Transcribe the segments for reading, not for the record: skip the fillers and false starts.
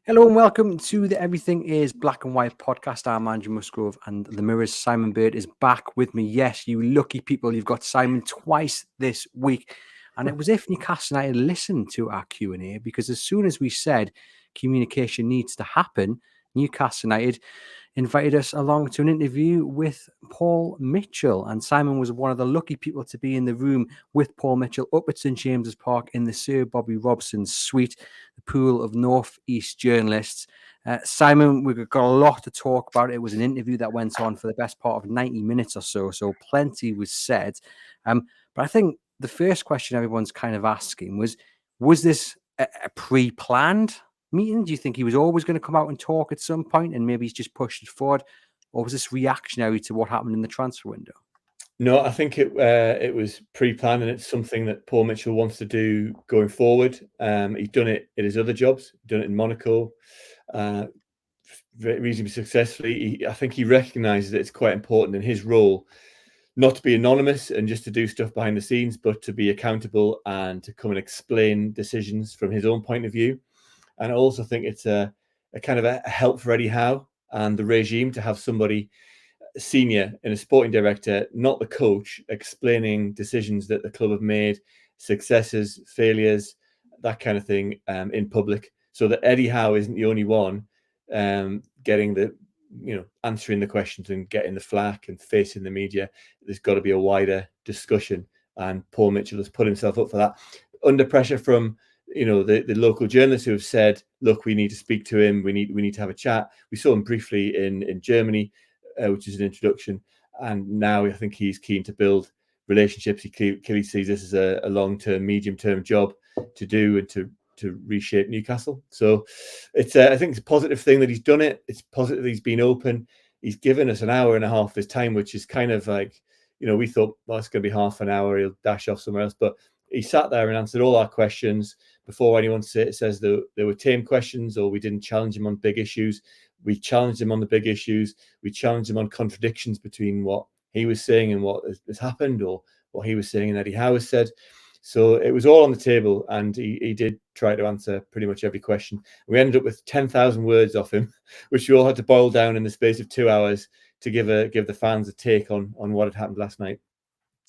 Hello and welcome to the Everything is Black and White podcast. I'm Andrew Musgrove and the Mirror's Simon Bird is back with me. Yes, you lucky people, you've got Simon twice this week. And it was if Newcastle United listened to our Q&A, because as soon as we said communication needs to happen, Newcastle United invited us along to an interview with Paul Mitchell. And Simon was one of the lucky people to be in the room with Paul Mitchell up at St James's Park in the Sir Bobby Robson suite, the pool of North East journalists. Simon, we've got a lot to talk about. It was an interview that went on for the best part of 90 minutes or so plenty was said. But I think the first question everyone's kind of asking was this a pre-planned meeting? Do you think he was always going to come out and talk at some point and maybe he's just pushed it forward? Or was this reactionary to what happened in the transfer window? No, I think it was pre-planned, and it's something that Paul Mitchell wants to do going forward. He's done it in his other jobs, done it in Monaco, reasonably successfully. I think he recognises that it's quite important in his role not to be anonymous and just to do stuff behind the scenes, but to be accountable and to come and explain decisions from his own point of view. And I also think it's a kind of a help for Eddie Howe and the regime to have somebody senior and a sporting director, not the coach, explaining decisions that the club have made, successes, failures, that kind of thing, in public, so that Eddie Howe isn't the only one getting the, answering the questions and getting the flack and facing the media. There's got to be a wider discussion, and Paul Mitchell has put himself up for that under pressure from the local journalists who have said, look, we need to speak to him, we need to have a chat. We saw him briefly in Germany, which is an introduction, and now I think he's keen to build relationships. He clearly sees this as a long-term, medium-term job to do and to reshape Newcastle. So it's I think it's a positive thing that he's done it. It's positive that he's been open. He's given us an hour and a half of his time, which is kind of like, we thought, well, it's going to be half an hour, he'll dash off somewhere else, but he sat there and answered all our questions before anyone says there were tame questions or we didn't challenge him on big issues. We challenged him on the big issues. We challenged him on contradictions between what he was saying and what has happened, or what he was saying and Eddie Howe has said. So it was all on the table, and he did try to answer pretty much every question. We ended up with 10,000 words off him, which we all had to boil down in the space of 2 hours to give the fans a take on what had happened last night.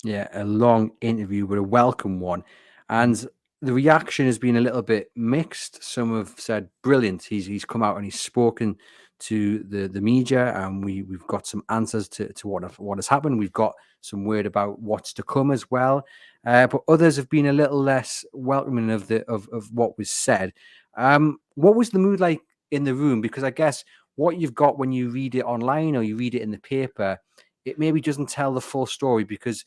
Yeah, a long interview, but a welcome one. And the reaction has been a little bit mixed. Some have said, brilliant, he's come out and he's spoken to the media, and we've got some answers to what has happened. We've got some word about what's to come as well. But others have been a little less welcoming of what was said. What was the mood like in the room? Because I guess what you've got when you read it online or you read it in the paper, it maybe doesn't tell the full story, because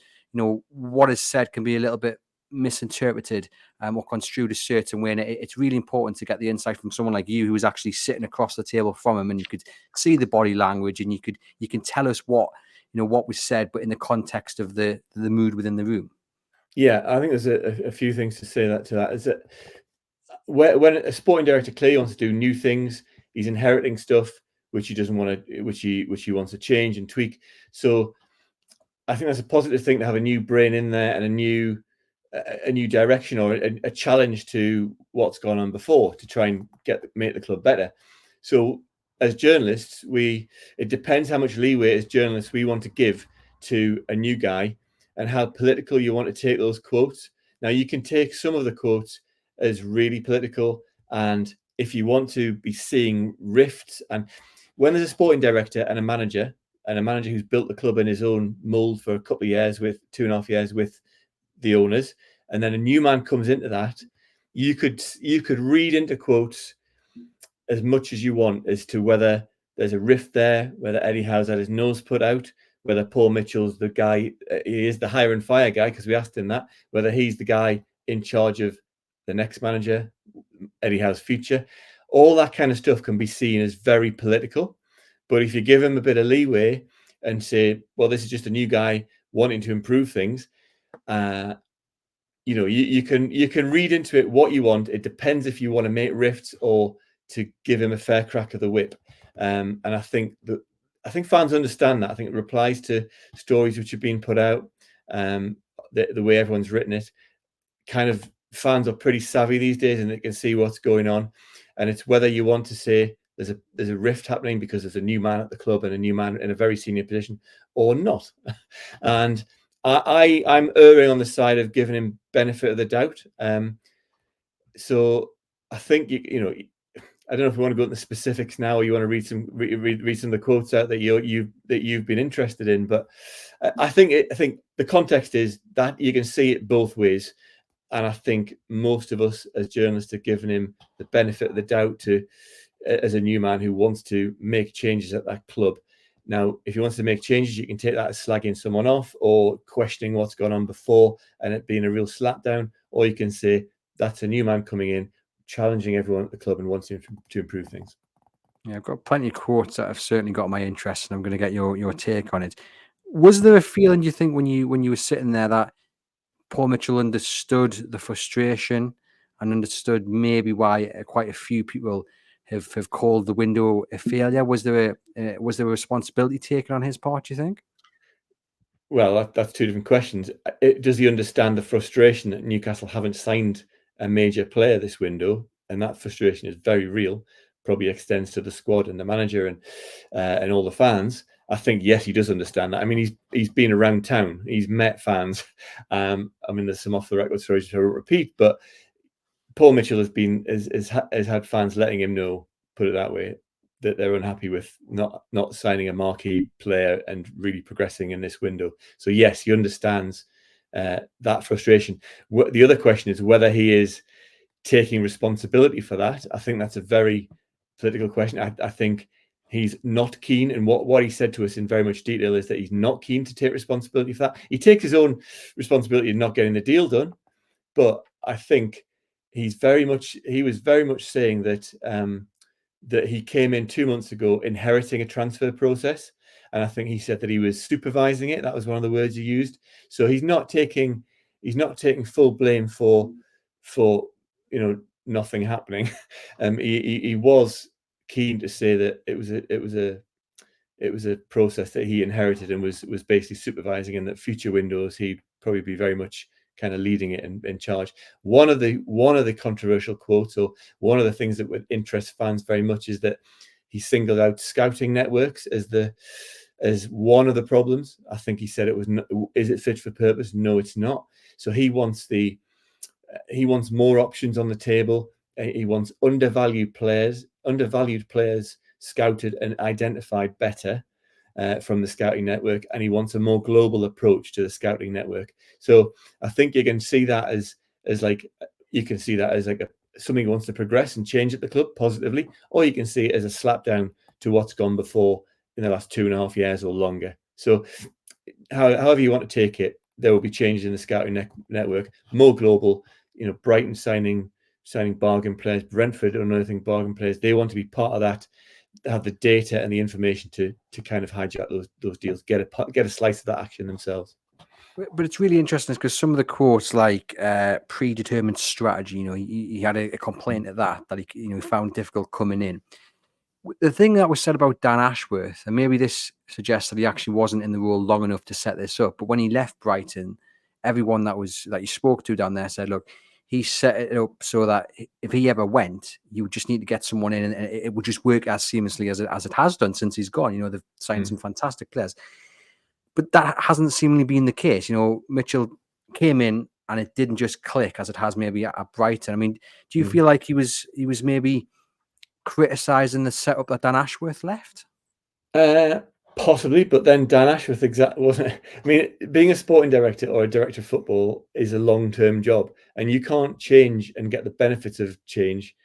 what is said can be a little bit misinterpreted or construed a certain way. And it's really important to get the insight from someone like you, who was actually sitting across the table from him, and you could see the body language, and you can tell us what was said, but in the context of the mood within the room. Yeah, I think there's a few things to say to that. Is that when a sporting director clearly wants to do new things, he's inheriting stuff which he doesn't want to, which he wants to change and tweak. So I think that's a positive thing to have a new brain in there and a new direction, or a challenge to what's gone on before, to try and make the club better. So as journalists, it depends how much leeway as journalists we want to give to a new guy, and how political you want to take those quotes. Now, you can take some of the quotes as really political, and if you want to be seeing rifts, and when there's a sporting director and a manager who's built the club in his own mold for a couple of years, with 2.5 years with the owners, and then a new man comes into that, you could read into quotes as much as you want as to whether there's a rift there, whether Eddie Howe's had his nose put out, whether Paul Mitchell's the guy, he is the hire and fire guy, because we asked him that, whether he's the guy in charge of the next manager, Eddie Howe's future. All that kind of stuff can be seen as very political. But if you give him a bit of leeway and say, well, this is just a new guy wanting to improve things, you can read into it what you want. It depends if you want to make rifts or to give him a fair crack of the whip. And I think fans understand that. I think it replies to stories which have been put out, the way everyone's written it, kind of fans are pretty savvy these days and they can see what's going on. And it's whether you want to say there's a rift happening because there's a new man at the club and a new man in a very senior position or not. And I'm erring on the side of giving him benefit of the doubt. So I think I don't know if we want to go into the specifics now, or you want to read some of the quotes out that you've been interested in. But I think the context is that you can see it both ways, and I think most of us as journalists are giving him the benefit of the doubt as a new man who wants to make changes at that club. Now, if he wants to make changes, you can take that as slagging someone off or questioning what's gone on before and it being a real slapdown, or you can say that's a new man coming in, challenging everyone at the club and wanting to improve things. Yeah, I've got plenty of quotes that have certainly got my interest, and I'm going to get your take on it. Was there a feeling, do you think, when you were sitting there, that Paul Mitchell understood the frustration and understood maybe why quite a few people have called the window a failure? Was there a responsibility taken on his part, do you think? Well, that's two different questions. Does he understand the frustration that Newcastle haven't signed a major player this window? And that frustration is very real, probably extends to the squad and the manager and all the fans. I think, yes, he does understand that. I mean, he's been around town. He's met fans. I mean, there's some off the record stories I won't repeat, but Paul Mitchell has had fans letting him know, put it that way, that they're unhappy with not signing a marquee player and really progressing in this window. So yes, he understands that frustration. The other question is whether he is taking responsibility for that. I think that's a very political question. I think he's not keen, and what he said to us in very much detail is that he's not keen to take responsibility for that. He takes his own responsibility in not getting the deal done, but I think he was very much saying that that he came in 2 months ago inheriting a transfer process, and I think he said that he was supervising it. That was one of the words he used. So he's not taking full blame for nothing happening. He was keen to say that it was a process that he inherited and was basically supervising, and that future windows he'd probably be very much kind of leading it in charge. One of the controversial quotes, or one of the things that would interest fans very much, is that he singled out scouting networks as one of the problems. I think he said is it fit for purpose? No, it's not. So he wants more options on the table. He wants undervalued players scouted and identified better from the scouting network, and he wants a more global approach to the scouting network. So I think you can see that as something he wants to progress and change at the club positively, or you can see it as a slapdown to what's gone before in the last 2.5 years or longer. So however you want to take it, there will be changes in the scouting network, more global. Brighton signing bargain players, Brentford unearthing bargain players. They want to be part of that, have the data and the information to kind of hijack those deals, get a slice of that action themselves. But it's really interesting because some of the quotes, like predetermined strategy, he had a complaint at that he found difficult coming in. The thing that was said about Dan Ashworth, and maybe this suggests that he actually wasn't in the role long enough to set this up, but when he left Brighton, everyone that you spoke to down there said, look, he set it up so that if he ever went, you would just need to get someone in, and it would just work as seamlessly as it has done since he's gone. They've signed some fantastic players. But that hasn't seemingly been the case. Mitchell came in and it didn't just click as it has maybe at Brighton. I mean, do you feel like he was maybe criticising the setup that Dan Ashworth left? Possibly, but then Dan Ashworth wasn't. I mean, being a sporting director or a director of football is a long-term job, and you can't change and get the benefits of change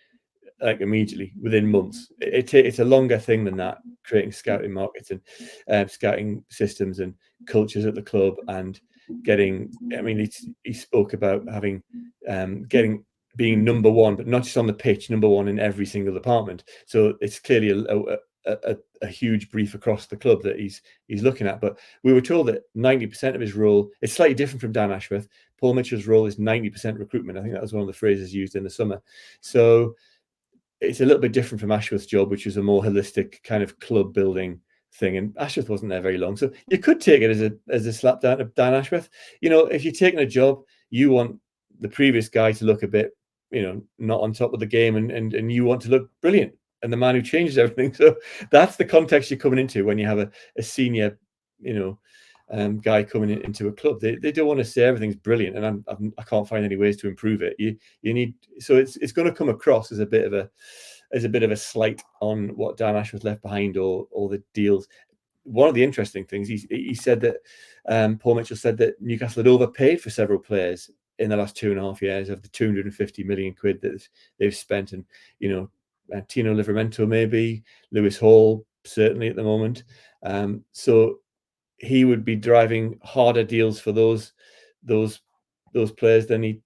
like immediately within months. It's a longer thing than that, creating scouting markets and scouting systems and cultures at the club, and getting. I mean, he spoke about having being number one, but not just on the pitch, number one in every single department. So it's clearly a huge brief across the club that he's looking at. But we were told that 90% of his role is slightly different from Dan Ashworth. Paul Mitchell's role is 90% recruitment. I think that was one of the phrases used in the summer. So it's a little bit different from Ashworth's job, which is a more holistic kind of club building thing. And Ashworth wasn't there very long. So you could take it as a slap down of Dan Ashworth. If you're taking a job, you want the previous guy to look a bit, not on top of the game, and you want to look brilliant, and the man who changes everything. So that's the context you're coming into when you have a senior, guy coming into a club. They don't want to say everything's brilliant, and I can't find any ways to improve it. You need, so it's going to come across as a bit of a slight on what Dan Ashworth left behind, or the deals. One of the interesting things, he said that Paul Mitchell said that Newcastle had overpaid for several players in the last 2.5 years of the 250 million quid that they've spent. And, Tino Livramento, maybe, Lewis Hall, certainly at the moment. So he would be driving harder deals for those players than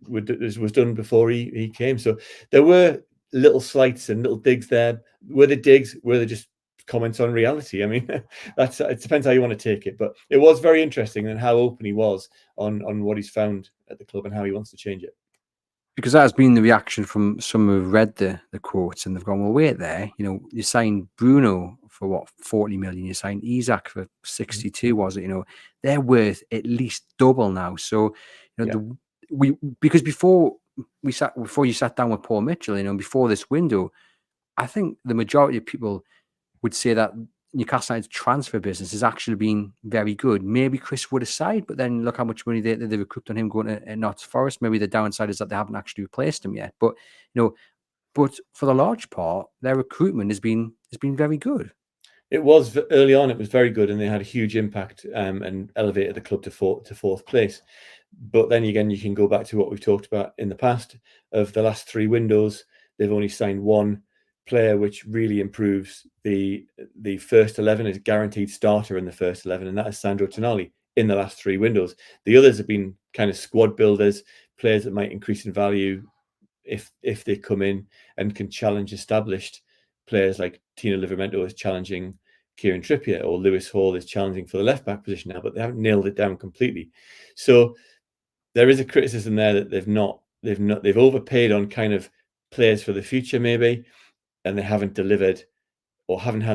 was done before he came. So there were little slights and little digs there. Were they digs? Were they just comments on reality? I mean, it depends how you want to take it. But it was very interesting and how open he was on what he's found at the club and how he wants to change it. Because that has been the reaction from some who've read the quotes, and they've gone, well, wait there. You signed Bruno for what, 40 million? You signed Isak for 62, was it? They're worth at least double now. So, because before you sat down with Paul Mitchell, before this window, I think the majority of people would say that Newcastle United's transfer business has actually been very good. Maybe Chris Wood aside, but then look how much money they recouped on him going to Notts Forest. Maybe the downside is that they haven't actually replaced him yet. But but for the large part, their recruitment has been very good. It was early on. It was very good, and they had a huge impact and elevated the club to fourth place. But then again, you can go back to what we've talked about in the past. Of the last 3 windows, they've only signed one player, which really improves the first 11 as a guaranteed starter in the first 11, and that is Sandro Tonali in the last 3 windows. The others have been kind of squad builders, players that might increase in value if they come in and can challenge established players like Tino Livramento is challenging Kieran Trippier, or Lewis Hall is challenging for the left back position now, but they haven't nailed it down completely. So there is a criticism there that they've overpaid on kind of players for the future maybe, and they haven't delivered, or haven't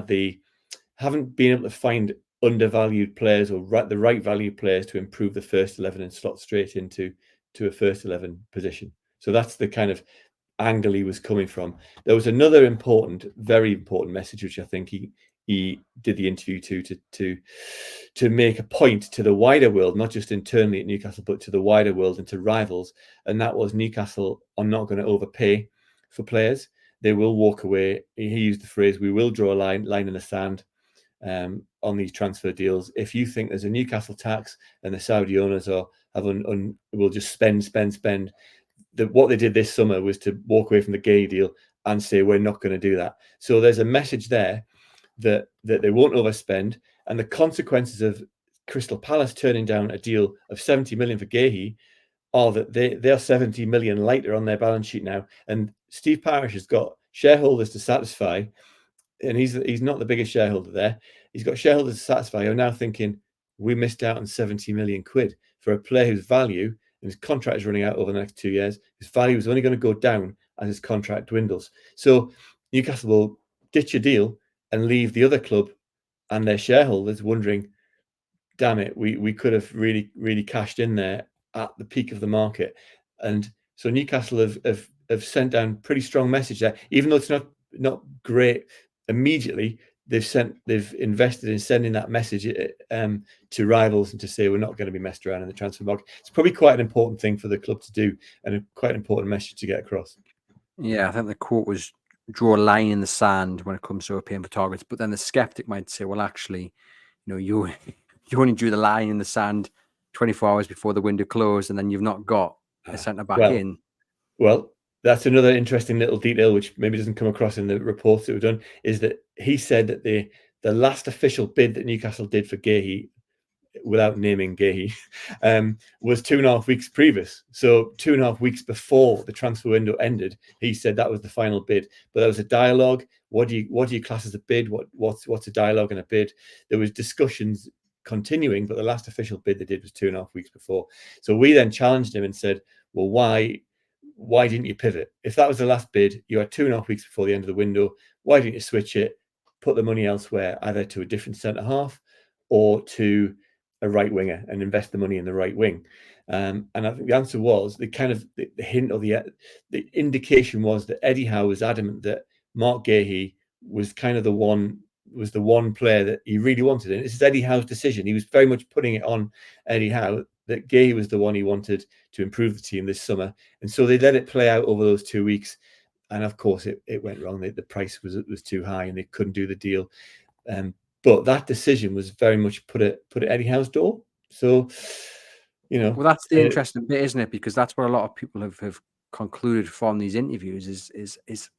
been able to find undervalued players or the right value players to improve the first 11 and slot straight into a first 11 position. So that's the kind of angle he was coming from. There was another very important message, which I think he did the interview to make a point to the wider world, not just internally at Newcastle, but to the wider world and to rivals. And that was, Newcastle are not going to overpay for players. They will walk away. He used the phrase, "We will draw a line in the sand on these transfer deals. If you think there's a Newcastle tax and the Saudi owners will just spend. What they did this summer was to walk away from the Gay deal and say, we're not going to do that." So there's a message there that they won't overspend, and the consequences of Crystal Palace turning down a deal of 70 million for Gay are that they're 70 million lighter on their balance sheet now, and Steve Parish has got shareholders to satisfy, and he's not the biggest shareholder there. He's got shareholders to satisfy who are now thinking, we missed out on 70 million quid for a player whose value, and his contract is running out over the next 2 years, his value is only going to go down as his contract dwindles. So Newcastle will ditch a deal and leave the other club and their shareholders wondering, damn it, we could have really, really cashed in there at the peak of the market. And so Newcastle have sent down pretty strong message there, even though it's not great immediately. They've invested in sending that message to rivals and to say, we're not going to be messed around in the transfer market. It's probably quite an important thing for the club to do, and quite an important message to get across. Yeah, I think the quote was, draw a line in the sand when it comes to paying for targets. But then the skeptic might say, well, actually, you only drew the line in the sand 24 hours before the window closed, and then you've not got a centre back in. Well, that's another interesting little detail, which maybe doesn't come across in the reports that we've done, is that he said that the last official bid that Newcastle did for Gahey, without naming Gahey, was 2.5 weeks previous. So 2.5 weeks before the transfer window ended, he said that was the final bid. But there was a dialogue. What do you class as a bid? What's a dialogue and a bid? There was discussions continuing, but the last official bid they did was 2.5 weeks before. So we then challenged him and said, well, why didn't you pivot? If that was the last bid, you had 2.5 weeks before the end of the window. Why didn't you switch it, put the money elsewhere, either to a different centre half or to a right winger, and invest the money in the right wing? And I think the answer was the hint or the indication was that Eddie Howe was adamant that Mark Gahey was kind of the one player that he really wanted. And this is Eddie Howe's decision. He was very much putting it on Eddie Howe that Gahey was the one he wanted to improve the team this summer. And so they let it play out over those 2 weeks. And of course, it went wrong. The price was too high and they couldn't do the deal. But that decision was very much put at Eddie Howe's door. So, well, that's the interesting bit, isn't it? Because that's what a lot of people have concluded from these interviews is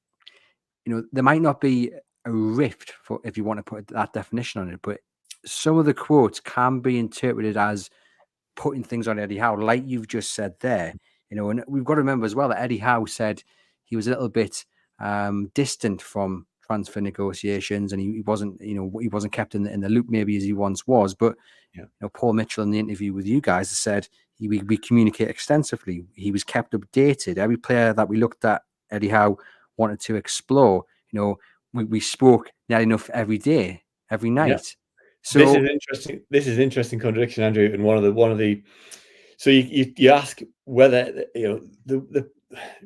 there might not be a rift, for if you want to put that definition on it, but some of the quotes can be interpreted as putting things on Eddie Howe, like you've just said there. And we've got to remember as well that Eddie Howe said he was a little bit distant from transfer negotiations, and he wasn't, he wasn't kept in the loop maybe as he once was. But Paul Mitchell in the interview with you guys said we communicate extensively. He was kept updated. Every player that we looked at, Eddie Howe wanted to explore. We spoke nearly enough every day, every night. Yeah. So this is interesting. This is an interesting contradiction, Andrew. And one of the so you ask whether the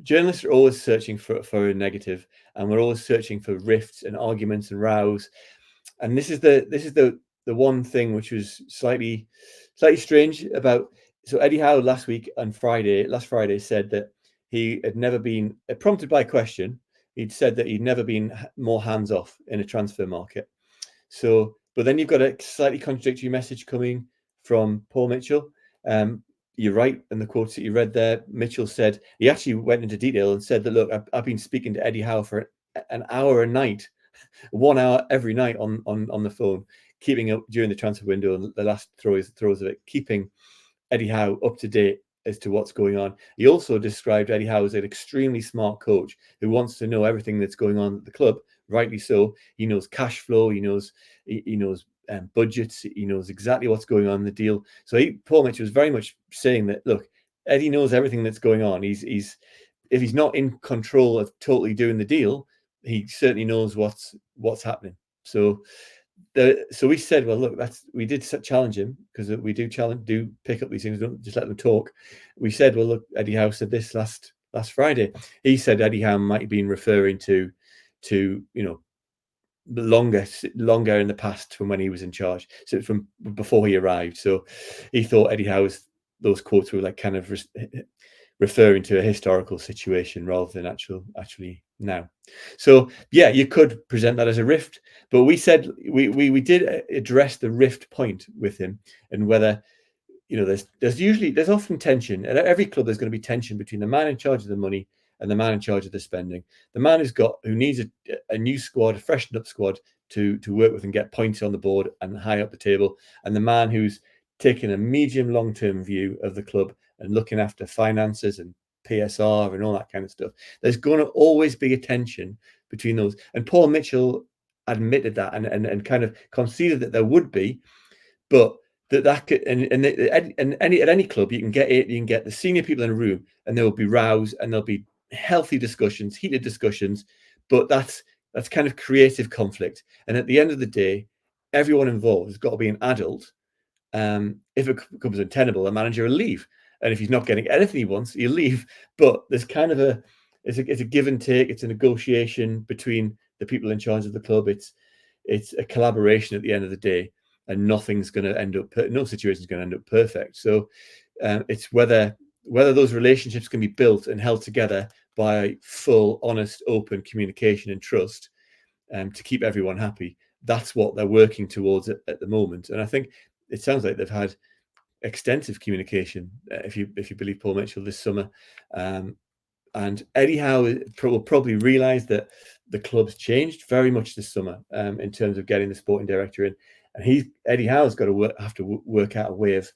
journalists are always searching for a negative, and we're always searching for rifts and arguments and rows. And this is the one thing which was slightly strange about. So Eddie Howe last Friday said that he had never been prompted by a question. He'd said that he'd never been more hands off in a transfer market. So, but then you've got a slightly contradictory message coming from Paul Mitchell. You're right, and the quotes that you read there, Mitchell said, he actually went into detail and said that, look, I've been speaking to Eddie Howe for an hour a night, 1 hour every night on the phone, keeping up during the transfer window and the last throws of it, keeping Eddie Howe up to date as to what's going on. He also described Eddie Howe as an extremely smart coach who wants to know everything that's going on at the club. Rightly so. He knows cash flow. He knows budgets. He knows exactly what's going on in the deal. So Paul Mitchell was very much saying that, look, Eddie knows everything that's going on. If he's not in control of totally doing the deal, he certainly knows what's happening. So we said, well, look, we did challenge him, because we do pick up these things, don't just let them talk. We said, well, look, Eddie Howe said this last Friday. He said Eddie Howe might have been referring to longer in the past from when he was in charge, so from before he arrived. So he thought Eddie Howe's those quotes were like kind of referring to a historical situation rather than actually now. So yeah, you could present that as a rift, but we said we did address the rift point with him, and whether there's often tension at every club. There's going to be tension between the man in charge of the money and the man in charge of the spending. The man who needs a new squad, a freshened up squad to work with and get points on the board and high up the table, and the man who's taking a medium long-term view of the club and looking after finances and PSR and all that kind of stuff. There's going to always be a tension between those. And Paul Mitchell admitted that and kind of conceded that there would be, but that could, and at any club you can get the senior people in a room, and there will be rows and there'll be healthy discussions, heated discussions, but that's kind of creative conflict. And at the end of the day, everyone involved has got to be an adult. If it becomes untenable, the manager will leave, and if he's not getting anything he wants, he'll leave. But there's kind of it's a give and take. It's a negotiation between the people in charge of the club. It's a collaboration at the end of the day, and nothing's going to end up. No situation is going to end up perfect. So it's whether those relationships can be built and held together by full, honest, open communication and trust, to keep everyone happy. That's what they're working towards at the moment, and I think it sounds like they've had extensive communication, if you believe Paul Mitchell, this summer. And Eddie Howe will probably realise that the club's changed very much this summer, in terms of getting the sporting director in, and Eddie Howe's got to have to work out a way of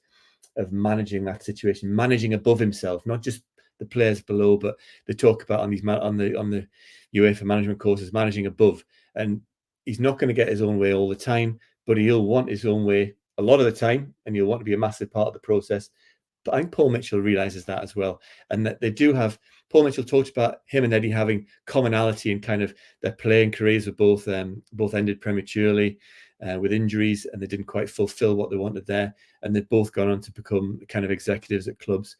managing that situation, managing above himself, not just the players below, but they talk about on the UEFA management courses, managing above. And he's not going to get his own way all the time, but he'll want his own way a lot of the time, and he'll want to be a massive part of the process. But I think Paul Mitchell realizes that as well, and that they do have. Paul Mitchell talked about him and Eddie having commonality in kind of their playing careers were both ended prematurely. with injuries, and they didn't quite fulfill what they wanted there. And they've both gone on to become kind of executives at clubs.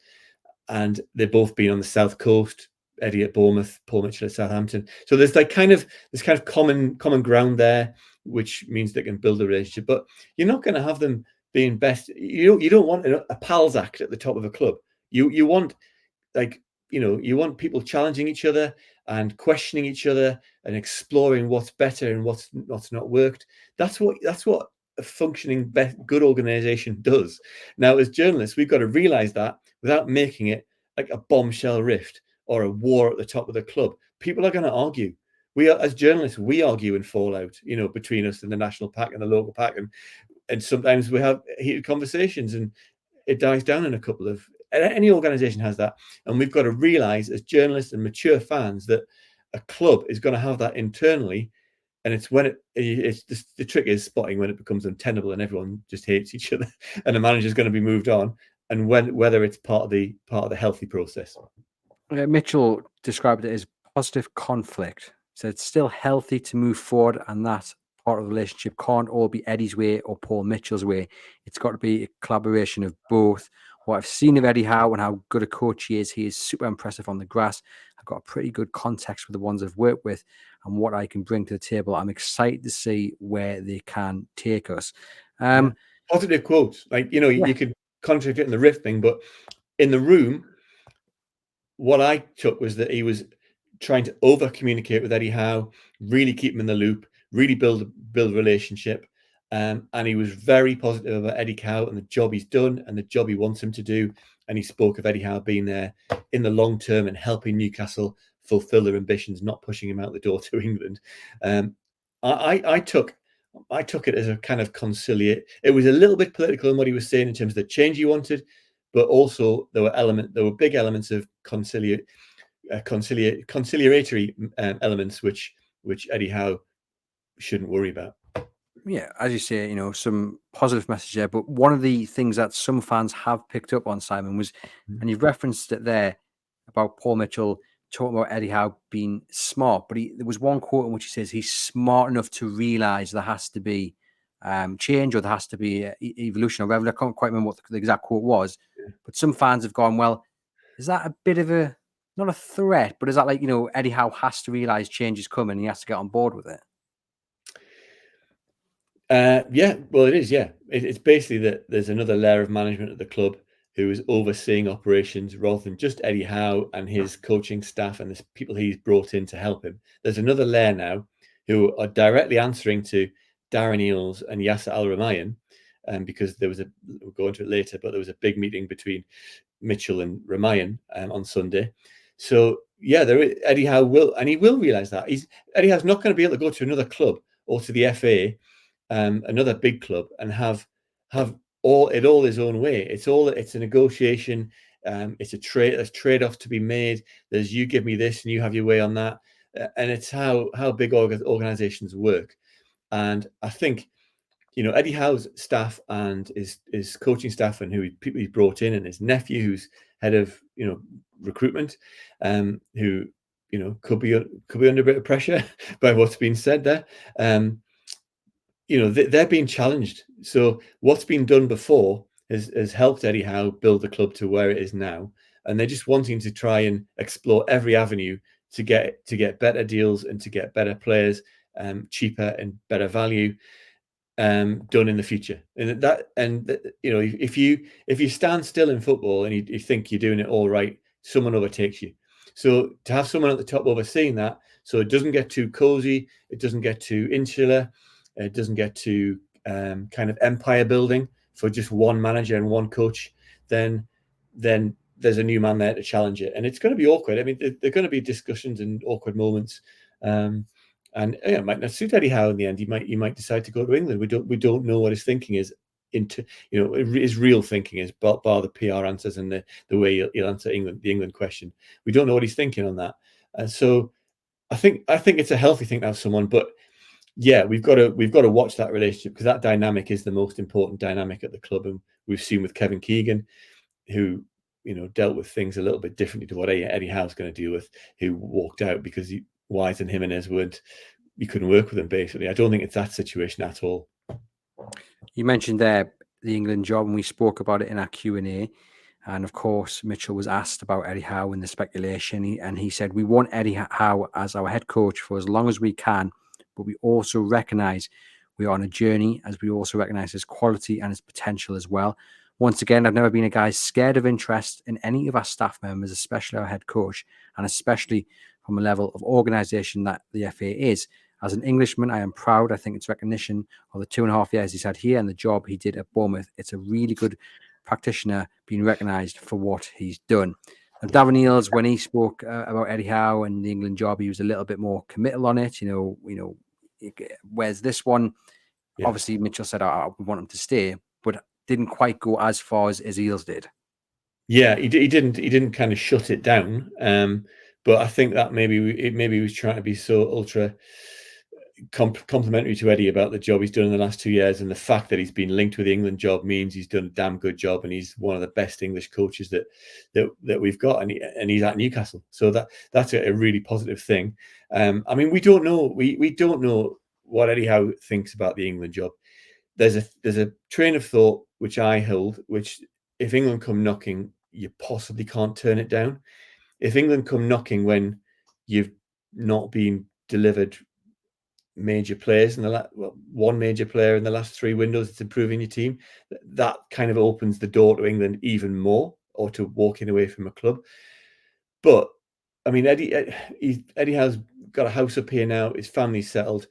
And they've both been on the South Coast, Eddie at Bournemouth, Paul Mitchell at Southampton. So there's kind of common ground there, which means they can build a relationship. But you're not going to have them being best. You don't want a pals act at the top of a club. You want, you want people challenging each other and questioning each other and exploring what's better and what's not worked. That's what a functioning good organization does. Now, as journalists, we've got to realize that without making it like a bombshell rift or a war at the top of the club. People are going to argue. As journalists, we argue and fall out, between us and the national pack and the local pack, and sometimes we have heated conversations, and it dies down in a couple of. Any organization has that, and we've got to realize as journalists and mature fans that a club is going to have that internally. And it's when the trick is spotting when it becomes untenable and everyone just hates each other, and the manager's going to be moved on, and whether it's part of the healthy process. Mitchell described it as positive conflict. So it's still healthy to move forward, and that part of the relationship can't all be Eddie's way or Paul Mitchell's way. It's got to be a collaboration of both. What I've seen of Eddie Howe and how good a coach he is super impressive on the grass. I've got a pretty good context with the ones I've worked with and what I can bring to the table. I'm excited to see where they can take us. Positive quotes. You could contradict it in the rift thing, but in the room, what I took was that he was trying to over communicate with Eddie Howe, really keep him in the loop, really build a relationship. And he was very positive about Eddie Howe and the job he's done and the job he wants him to do. And he spoke of Eddie Howe being there in the long term and helping Newcastle fulfill their ambitions, not pushing him out the door to England. I took it as a kind of conciliate. It was a little bit political in what he was saying in terms of the change he wanted, but also there were big elements of conciliatory elements which Eddie Howe shouldn't worry about. Yeah, as you say, some positive message there. But one of the things that some fans have picked up on, Simon, was, and you've referenced it there, about Paul Mitchell talking about Eddie Howe being smart. But there was one quote in which he says he's smart enough to realise there has to be change, or there has to be evolution or whatever. I can't quite remember what the exact quote was. But some fans have gone, well, is that a bit of not a threat, but is that like, Eddie Howe has to realise change is coming and he has to get on board with it? Well, it is. Yeah, it's basically that there's another layer of management at the club who is overseeing operations rather than just Eddie Howe and his coaching staff and the people he's brought in to help him. There's another layer now who are directly answering to Darren Eales and Yasser Al-Rumayyan, because we'll go into it later, but there was a big meeting between Mitchell and Rumayyan on Sunday. So yeah, Eddie Howe will realise that Eddie Howe's not going to be able to go to another club or to the FA. Another big club and have all his own way. It's a negotiation. It's a trade-off to be made. There's you give me this and you have your way on that, and it's how big organizations work. And I think Eddie Howe's staff and his coaching staff and people he's brought in, and his nephew who's head of recruitment, who could be under a bit of pressure by what's been said there. They're being challenged. So what's been done before has helped Eddie Howe build the club to where it is now, and they're just wanting to try and explore every avenue to get better deals and to get better players, cheaper and better value, done in the future. If you stand still in football and you think you're doing it all right, someone overtakes you. So to have someone at the top overseeing that, so it doesn't get too cozy, it doesn't get too insular. It doesn't get to kind of empire building for just one manager and one coach, then there's a new man there to challenge it. And it's going to be awkward. I mean, there are going to be discussions and awkward moments. And it might not suit Eddie Howe in the end. He might decide to go to England. We don't know what his thinking is his real thinking is, bar the PR answers and the way he'll answer the England question. We don't know what he's thinking on that. So I think it's a healthy thing to have someone, but yeah, we've got to watch that relationship, because that dynamic is the most important dynamic at the club, and we've seen with Kevin Keegan, who dealt with things a little bit differently to what Eddie Howe's going to deal with, who walked out because Wise and Jimenez you couldn't work with him. Basically, I don't think it's that situation at all. You mentioned there the England job, and we spoke about it in our Q&A. And of course, Mitchell was asked about Eddie Howe and the speculation, and he said, "We want Eddie Howe as our head coach for as long as we can, but we also recognise we are on a journey, as we also recognise his quality and his potential as well. Once again, I've never been a guy scared of interest in any of our staff members, especially our head coach, and especially from a level of organisation that the FA is. As an Englishman, I am proud. I think it's recognition of the 2.5 years he's had here and the job he did at Bournemouth. It's a really good practitioner being recognised for what he's done." And Davin Eales, when he spoke about Eddie Howe and the England job, he was a little bit more committal on it. Whereas this one, obviously Mitchell said, we want him to stay, but didn't quite go as far as Eales did. Yeah, he didn't kind of shut it down. But I think that maybe he was trying to be so ultra complimentary to Eddie about the job he's done in the last 2 years, and the fact that he's been linked with the England job means he's done a damn good job, and he's one of the best English coaches that we've got, and he's at Newcastle. So that's a really positive thing. I mean, we don't know what Eddie Howe thinks about the England job. There's a train of thought which I hold, which if England come knocking, you possibly can't turn it down. If England come knocking when you've not been delivered major players one major player in the last 3 windows, it's improving your team, that kind of opens the door to England even more, or to walking away from a club. But I mean, Eddie Howe's got a house up here now, his family's settled.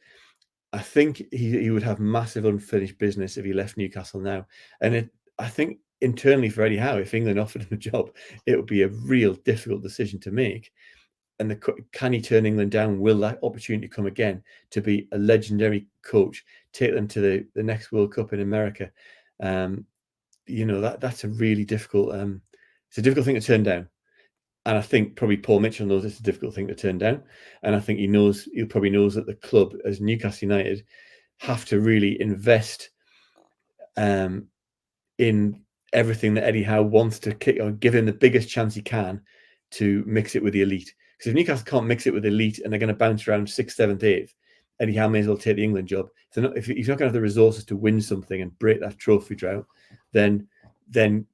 I think he would have massive unfinished business if he left Newcastle now. And I think internally for Eddie Howe, if England offered him a job, it would be a real difficult decision to make. And can he turn England down? Will that opportunity come again to be a legendary coach, take them to the next World Cup in America? That's a really difficult. It's a difficult thing to turn down, and I think probably Paul Mitchell knows it's a difficult thing to turn down, and I think he probably knows that the club, as Newcastle United, have to really invest in everything that Eddie Howe wants to give him the biggest chance he can to mix it with the elite. Because if Newcastle can't mix it with elite and they're going to bounce around 6th, 7th, 8th, Eddie Howe may as well take the England job. If he's not going to have the resources to win something and break that trophy drought, then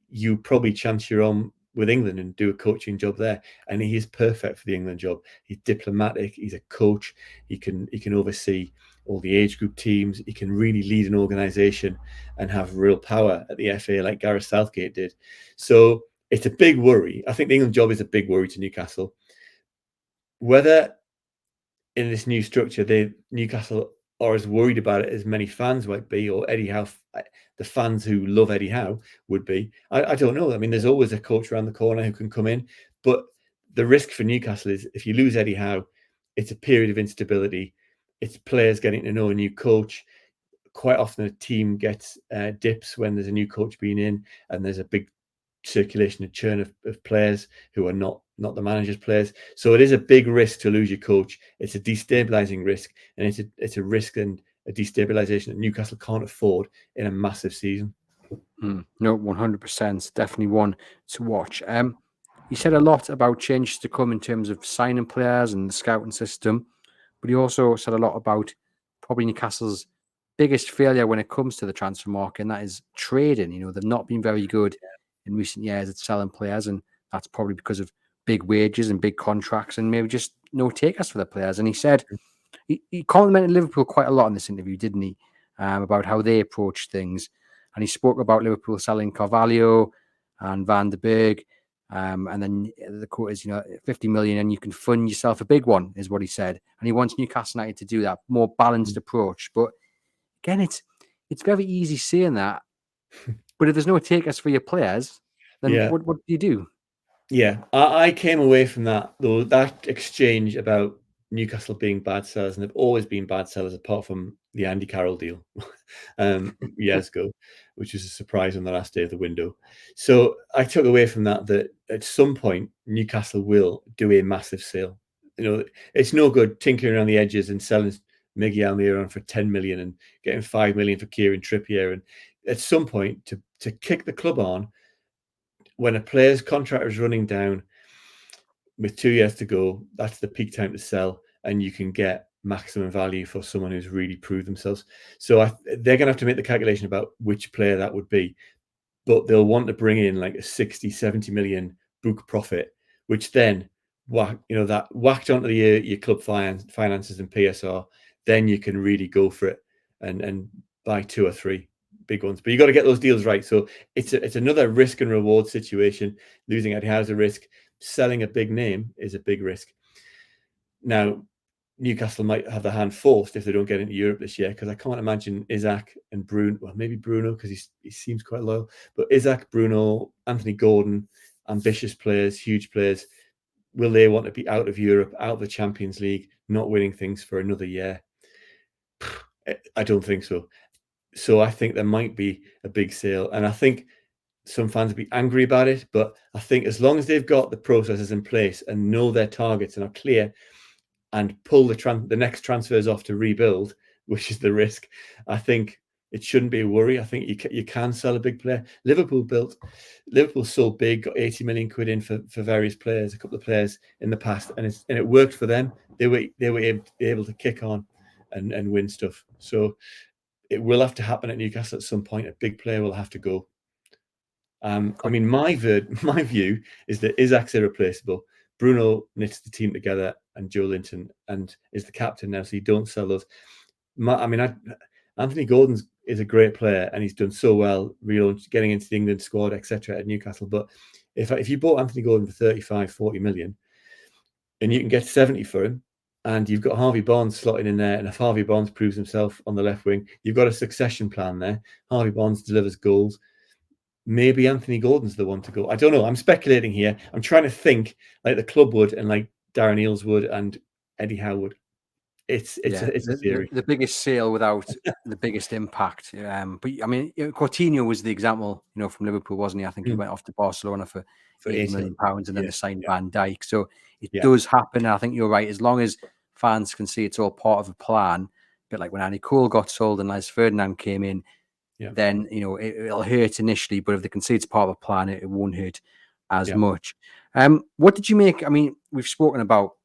you probably chance your arm with England and do a coaching job there. And he is perfect for the England job. He's diplomatic. He's a coach. He can oversee all the age group teams. He can really lead an organisation and have real power at the FA like Gareth Southgate did. So it's a big worry. I think the England job is a big worry to Newcastle. Whether in this new structure, Newcastle are as worried about it as many fans might be, or Eddie Howe, the fans who love Eddie Howe would be. I don't know. I mean, there's always a coach around the corner who can come in, but the risk for Newcastle is if you lose Eddie Howe, it's a period of instability. It's players getting to know a new coach. Quite often a team gets dips when there's a new coach being in, and there's a big circulation and churn of players who are not the manager's players. So it is a big risk to lose your coach. It's a destabilizing risk, and it's a risk and a destabilization that Newcastle can't afford in a massive season. No, 100%. Definitely one to watch. He said a lot about changes to come in terms of signing players and the scouting system, but he also said a lot about probably Newcastle's biggest failure when it comes to the transfer market, and that is trading. They've not been very good in recent years at selling players, and that's probably because of big wages and big contracts and maybe just no takers for the players. And he said he complimented Liverpool quite a lot in this interview, didn't he, about how they approach things. And he spoke about Liverpool selling Carvalho and Van der Berg. And then the quote is, 50 million and you can fund yourself a big one, is what he said. And he wants Newcastle United to do that more balanced approach. But again, it's very easy saying that. But if there's no takers for your players, then what do you do? Yeah, I came away from that exchange about Newcastle being bad sellers, and they've always been bad sellers apart from the Andy Carroll deal years ago, which was a surprise on the last day of the window. So I took away from that at some point Newcastle will do a massive sale. It's no good tinkering around the edges and selling Miguel Almiron for 10 million and getting 5 million for Kieran Trippier. And at some point to kick the club on, when a player's contract is running down with 2 years to go, that's the peak time to sell, and you can get maximum value for someone who's really proved themselves. So they're going to have to make the calculation about which player that would be. But they'll want to bring in like a 60, 70 million book profit, which then that whacked onto your club finances and PSR, then you can really go for it and buy 2 or 3 big ones. But you got to get those deals right. So it's another risk and reward situation. Losing Eddie Howe's a risk. Selling a big name is a big risk. Now, Newcastle might have their hand forced if they don't get into Europe this year, because I can't imagine Isaac and Bruno, well, maybe Bruno, because he seems quite loyal, but Isaac, Bruno, Anthony Gordon, ambitious players, huge players, will they want to be out of Europe, out of the Champions League, not winning things for another year? I don't think so. So I think there might be a big sale, and I think some fans will be angry about it, but I think as long as they've got the processes in place and know their targets and are clear, and pull the next transfers off to rebuild, which is the risk, I think it shouldn't be a worry. I think you can sell a big player. Liverpool sold big, got 80 million quid in for various players, a couple of players in the past, and it worked for them. They were able to kick on and win stuff. So it will have to happen at Newcastle at some point. A big player will have to go. I mean, my view is that Isaac's irreplaceable. Bruno knits the team together, and Joe Linton and is the captain now, so you don't sell those. Anthony Gordon is a great player, and he's done so well, getting into the England squad, etc. at Newcastle. But if you bought Anthony Gordon for 35, 40 million, and you can get 70 for him, and you've got Harvey Barnes slotting in there, and if Harvey Barnes proves himself on the left wing, you've got a succession plan there. Harvey Barnes delivers goals. Maybe Anthony Gordon's the one to go. I don't know. I'm speculating here. I'm trying to think like the club would, and like Darren Eales would, and Eddie Howe would. It's a theory. The biggest sale without the biggest impact. But I mean, Coutinho was the example, from Liverpool, wasn't he? I think he went off to Barcelona for £80 million, and then they signed Van Dijk. So it does happen. And I think you're right. As long as fans can see it's all part of a plan, a bit like when Andy Cole got sold and Les Ferdinand came in, then it'll hurt initially. But if they can see it's part of a plan, it won't hurt as much. What did you make? I mean, we've spoken about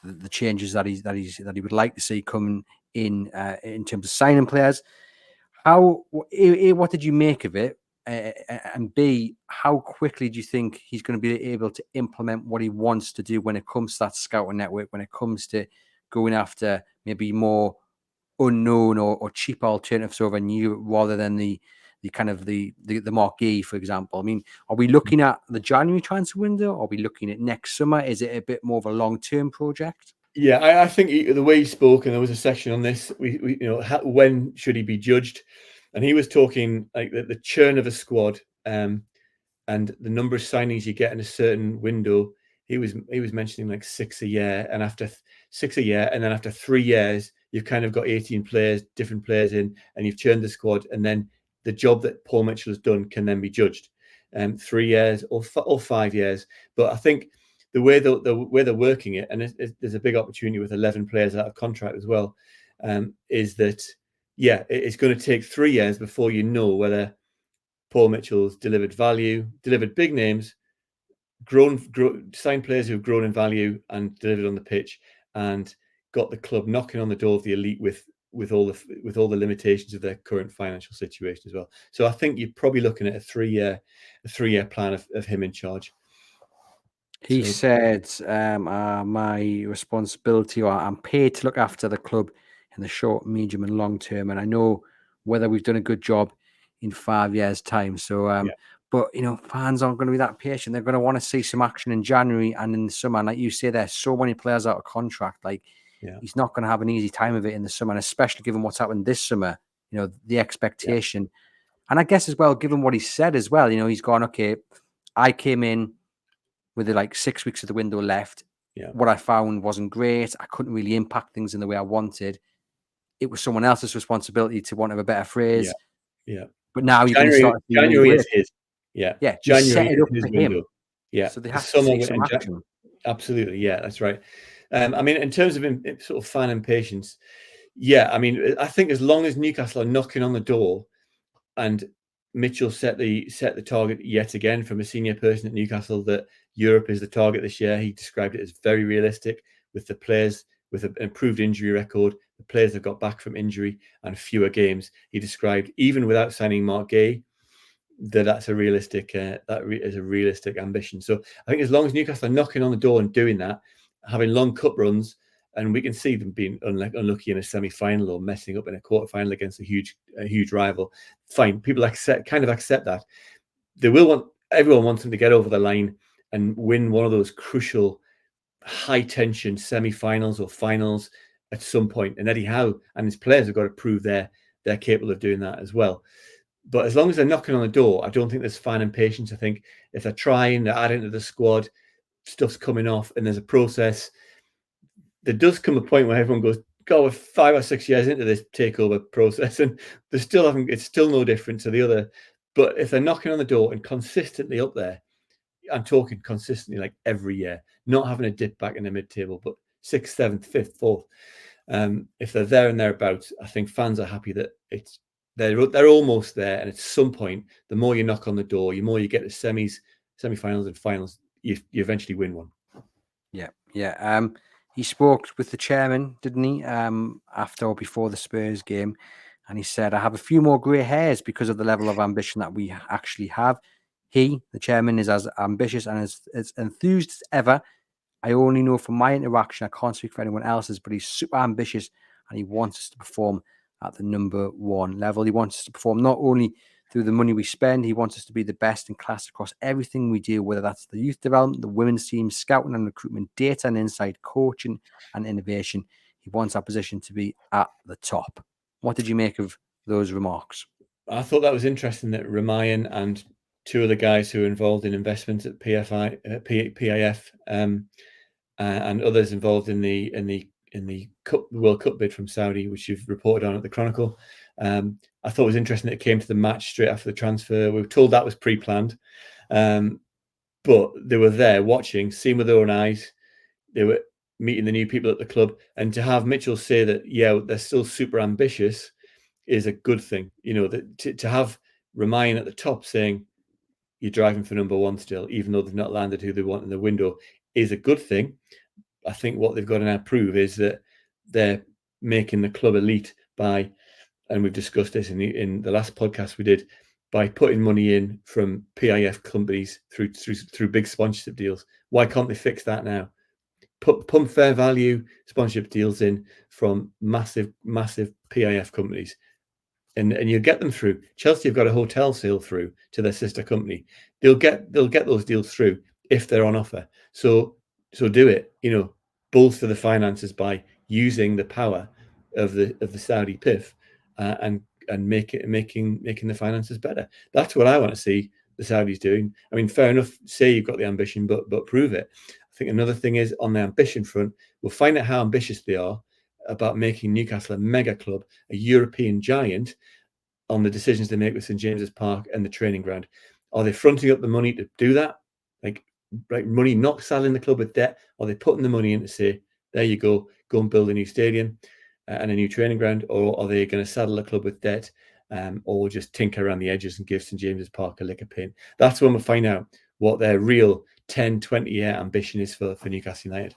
the changes that he would like to see coming in terms of signing players. What did you make of it? And B, how quickly do you think he's going to be able to implement what he wants to do when it comes to that scouting network, when it comes to going after maybe more unknown or cheap alternatives over new rather than the kind of the marquee, for example? I mean, are we looking at the January transfer window? Are we looking at next summer? Is it a bit more of a long-term project? Yeah, I think the way he spoke, and there was a section on this, when should he be judged? And he was talking like the churn of a squad, and the number of signings you get in a certain window. He was mentioning like 6 a year, and after 6 a year, and then after 3 years, you've kind of got 18 players, different players in, and you've churned the squad, and then the job that Paul Mitchell has done can then be judged, 3 years or 5 years. But I think the way they're working it, and there's a big opportunity with 11 players out of contract as well, is that it's going to take 3 years before you know whether Paul Mitchell's delivered value, delivered big names, signed players who've grown in value and delivered on the pitch, and got the club knocking on the door of the elite with all the limitations of their current financial situation as well. So I think you're probably looking at a 3-year plan of him in charge. He said, my responsibility, or I'm paid to look after the club in the short, medium, and long term. And I know whether we've done a good job in 5 years' time. So, but fans aren't going to be that patient. They're going to want to see some action in January and in the summer. And like you say, there's so many players out of contract. Like, he's not going to have an easy time of it in the summer, and especially given what's happened this summer. The expectation, and I guess as well, given what he said as well. He's gone, okay, I came in with like 6 weeks of the window left. What I found wasn't great. I couldn't really impact things in the way I wanted. It was someone else's responsibility, to want of a better phrase. Yeah. But now you're going to start. January is his. Yeah. January set it up for him. Yeah. So they have to see some action. Absolutely. Yeah, that's right. I mean, in terms of sort of fan impatience, I mean, I think as long as Newcastle are knocking on the door, and Mitchell set the target yet again from a senior person at Newcastle that Europe is the target this year. He described it as very realistic with the players with an improved injury record, the players have got back from injury and fewer games. He described, even without signing Mark Gay, that's a realistic is a realistic ambition. So I think as long as Newcastle are knocking on the door and doing that, having long cup runs, and we can see them being unlucky in a semi-final or messing up in a quarter-final against a huge rival, fine. People accept that. Everyone wants them to get over the line and win one of those crucial high-tension semi-finals or finals at some point. And Eddie Howe and his players have got to prove they're capable of doing that as well. But as long as they're knocking on the door, I don't think there's fan impatience. I think if they're trying to add into the squad, stuff's coming off, and there's a process, there does come a point where everyone goes, God, we're 5 or 6 years into this takeover process, and it's still no different to the other. But if they're knocking on the door and consistently up there, I'm talking consistently like every year, not having a dip back in the mid-table, but 6th, 7th, 5th, 4th. If they're there and thereabouts, I think fans are happy that they're almost there. And at some point, the more you knock on the door, the more you get to semi-finals and finals, you eventually win one. Yeah. He spoke with the chairman, didn't he, after or before the Spurs game, and he said, "I have a few more grey hairs because of the level of ambition that we actually have." He, the chairman, is as ambitious and as enthused as ever. I only know from my interaction, I can't speak for anyone else's, but he's super ambitious and he wants us to perform at the number one level. He wants us to perform not only through the money we spend, he wants us to be the best in class across everything we do, whether that's the youth development, the women's team, scouting and recruitment, data and insight, coaching and innovation. He wants our position to be at the top. What did you make of those remarks? I thought that was interesting that Ramayan and two of the guys who are involved in investment at PIF, and others involved in the World Cup bid from Saudi, which you've reported on at the Chronicle. I thought it was interesting that it came to the match straight after the transfer. We were told that was pre-planned, but they were there watching, seeing with their own eyes. They were meeting the new people at the club, and to have Mitchell say that, yeah, they're still super ambitious is a good thing. You know, that to have Ramayan at the top saying you're driving for number one still, even though they've not landed who they want in the window, is a good thing. I think what they've got to now prove is that they're making the club elite by, and we've discussed this in the last podcast we did, by putting money in from PIF companies through big sponsorship deals. Why can't they fix that now? Pump fair value sponsorship deals in from massive PIF companies, and you get them through. Chelsea have got a hotel sale through to their sister company. They'll get those deals through if they're on offer. So do it. You know, bolster the finances by using the power of the Saudi PIF, and making the finances better. That's what I want to see the Saudis doing. I mean, fair enough, say you've got the ambition, but prove it. I think another thing is on the ambition front, we'll find out how ambitious they are about making Newcastle a mega club, a European giant, on the decisions they make with St James's Park and the training ground. Are they fronting up the money to do that? Like money, not saddling the club with debt? Are they putting the money in to say, there you go and build a new stadium and a new training ground? Or are they going to saddle the club with debt, or just tinker around the edges and give St James's Park a lick of paint? That's when we'll find out what their real 10, 20-year ambition is for Newcastle United.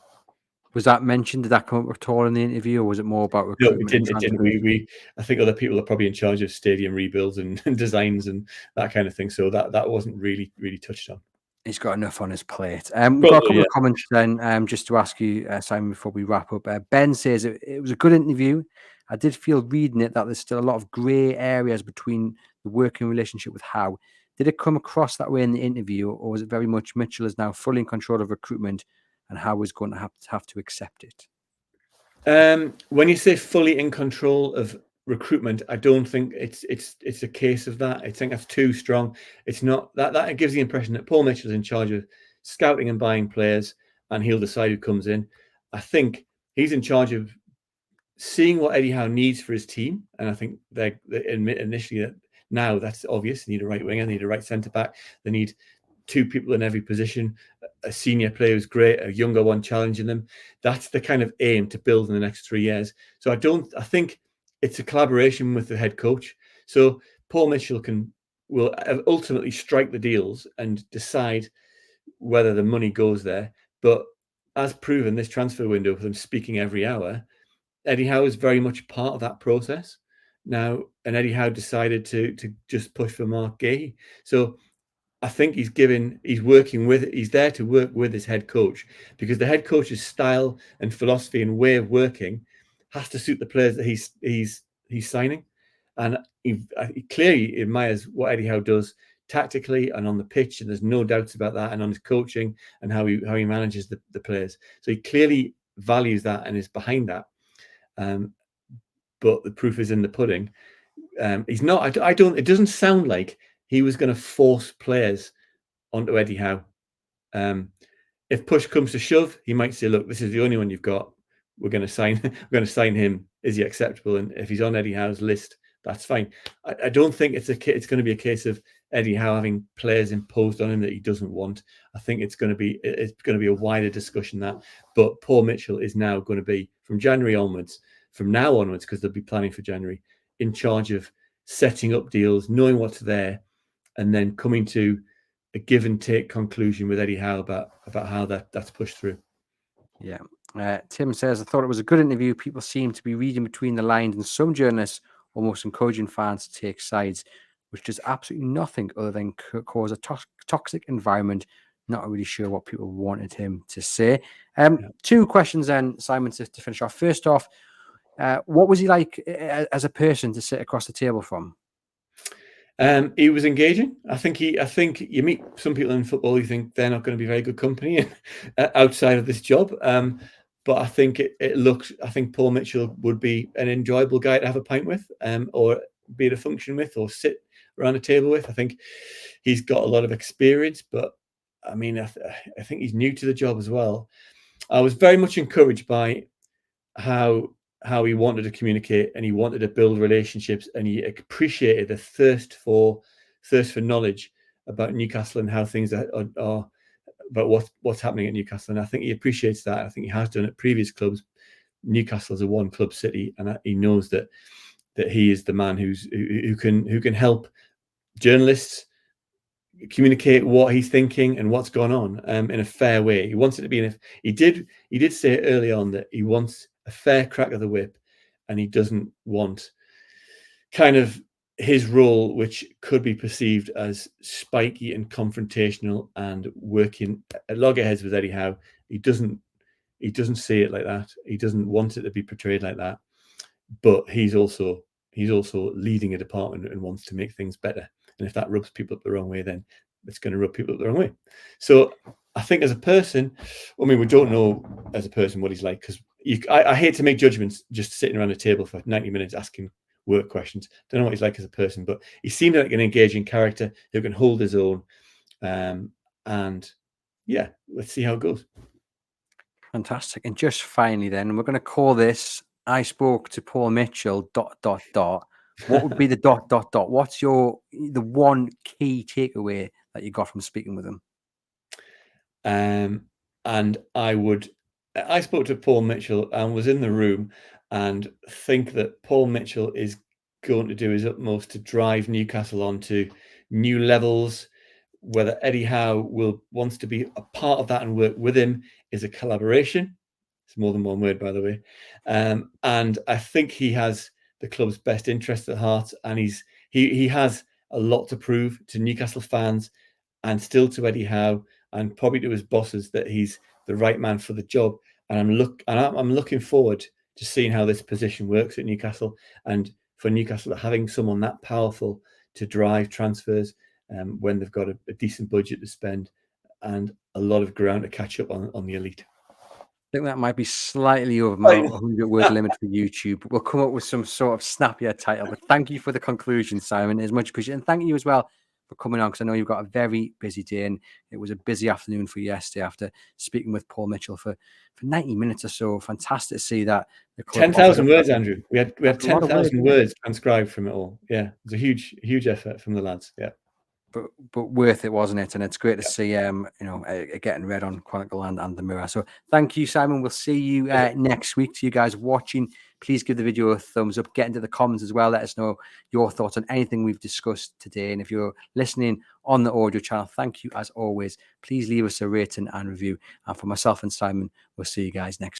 Was that mentioned? Did that come up at all in the interview, or was it more about recruitment? No, it didn't. I think other people are probably in charge of stadium rebuilds and designs and that kind of thing. So that wasn't really touched on. He's got enough on his plate. We've got a couple of comments then, just to ask you, Simon, before we wrap up. Ben says it was a good interview. I did feel reading it that there's still a lot of grey areas between the working relationship with Howe. Did it come across that way in the interview, or was it very much Mitchell is now fully in control of recruitment and Howe is going to have to accept it? When you say fully in control of recruitment, I don't think it's a case of that. I think that's too strong. It's not that it gives the impression that Paul Mitchell is in charge of scouting and buying players, and he'll decide who comes in. I think he's in charge of seeing what Eddie Howe needs for his team, and I think they initially that now that's obvious. They need a right winger, they need a right centre back, they need two people in every position, a senior player who's great, a younger one challenging them. That's the kind of aim to build in the next 3 years. So I think it's a collaboration with the head coach. So Paul Mitchell will ultimately strike the deals and decide whether the money goes there. But as proven this transfer window, with them speaking every hour, Eddie Howe is very much part of that process now. And Eddie Howe decided to just push for Mark Gahey. So I think he's there to work with his head coach, because the head coach's style and philosophy and way of working has to suit the players that he's signing. And he clearly admires what Eddie Howe does tactically and on the pitch, and there's no doubts about that, and on his coaching and how he manages the players. So he clearly values that and is behind that. But the proof is in the pudding. He's not. I don't. It doesn't sound like he was going to force players onto Eddie Howe. If push comes to shove, he might say, "Look, this is the only one you've got. We're going to sign. We're going to sign him. Is he acceptable?" And if he's on Eddie Howe's list, that's fine. I don't think it's going to be a case of Eddie Howe having players imposed on him that he doesn't want. I think it's going to be a wider discussion that. But Paul Mitchell is now going to be, from January onwards, because they'll be planning for January, in charge of setting up deals, knowing what's there, and then coming to a give and take conclusion with Eddie Howe about how that's pushed through. Yeah. Tim says, I thought it was a good interview. People seem to be reading between the lines, and some journalists almost encouraging fans to take sides, which does absolutely nothing other than cause a toxic environment. Not really sure what people wanted him to say. Two questions then, Simon, to finish off. First off, what was he like as a person to sit across the table from? He was engaging. I think you meet some people in football, you think they're not going to be very good company outside of this job. But I think I think Paul Mitchell would be an enjoyable guy to have a pint with, or be at a function with, or sit around a table with. I think he's got a lot of experience, but I mean, I think he's new to the job as well. I was very much encouraged by how he wanted to communicate, and he wanted to build relationships, and he appreciated the thirst for knowledge about Newcastle and how things are about what's happening at Newcastle. And I think he appreciates that. I think he has done at previous clubs. Newcastle is a one club city, and he knows that he is the man who can help journalists communicate what he's thinking and what's gone on in a fair way. He wants it to be he did say early on that he wants a fair crack of the whip, and he doesn't want kind of his role, which could be perceived as spiky and confrontational and working at loggerheads with Eddie Howe. He doesn't see it like that. He doesn't want it to be portrayed like that. But he's also leading a department and wants to make things better. And if that rubs people up the wrong way, then it's going to rub people up the wrong way. So I think as a person, I mean, we don't know as a person what he's like, because I hate to make judgments just sitting around a table for 90 minutes asking work questions. Don't know what he's like as a person, but he seemed like an engaging character who can hold his own. And yeah, let's see how it goes. Fantastic. And just finally, then, we're going to call this "I spoke to Paul Mitchell ... What would be the ... What's the one key takeaway that you got from speaking with him? And I spoke to Paul Mitchell and was in the room, and think that Paul Mitchell is going to do his utmost to drive Newcastle onto new levels. Whether Eddie Howe wants to be a part of that and work with him is a collaboration. It's more than one word, by the way. And I think he has the club's best interest at heart, and he has a lot to prove to Newcastle fans, and still to Eddie Howe, and probably to his bosses, that he's the right man for the job. And I'm looking forward to seeing how this position works at Newcastle, and for Newcastle having someone that powerful to drive transfers when they've got a decent budget to spend and a lot of ground to catch up on the elite. I think that might be slightly over my 100-word limit for YouTube, but we'll come up with some sort of snappier title. But thank you for the conclusion, Simon. It's much appreciated. And thank you as well for coming on, because I know you've got a very busy day, and it was a busy afternoon for you yesterday after speaking with Paul Mitchell for 90 minutes or so. Fantastic to see that. 10,000 words, Andrew. We had 10,000 words transcribed from it all. Yeah, it was a huge effort from the lads. Yeah. but worth it, wasn't it? And it's great to Yeah. see getting read on Chronicle and the Mirror. So thank you, Simon. We'll see you next week. To you guys watching, please give the video a thumbs up. Get into the comments as well. Let us know your thoughts on anything we've discussed today. And if you're listening on the audio channel, thank you as always. Please leave us a rating and review. And for myself and Simon, we'll see you guys next week.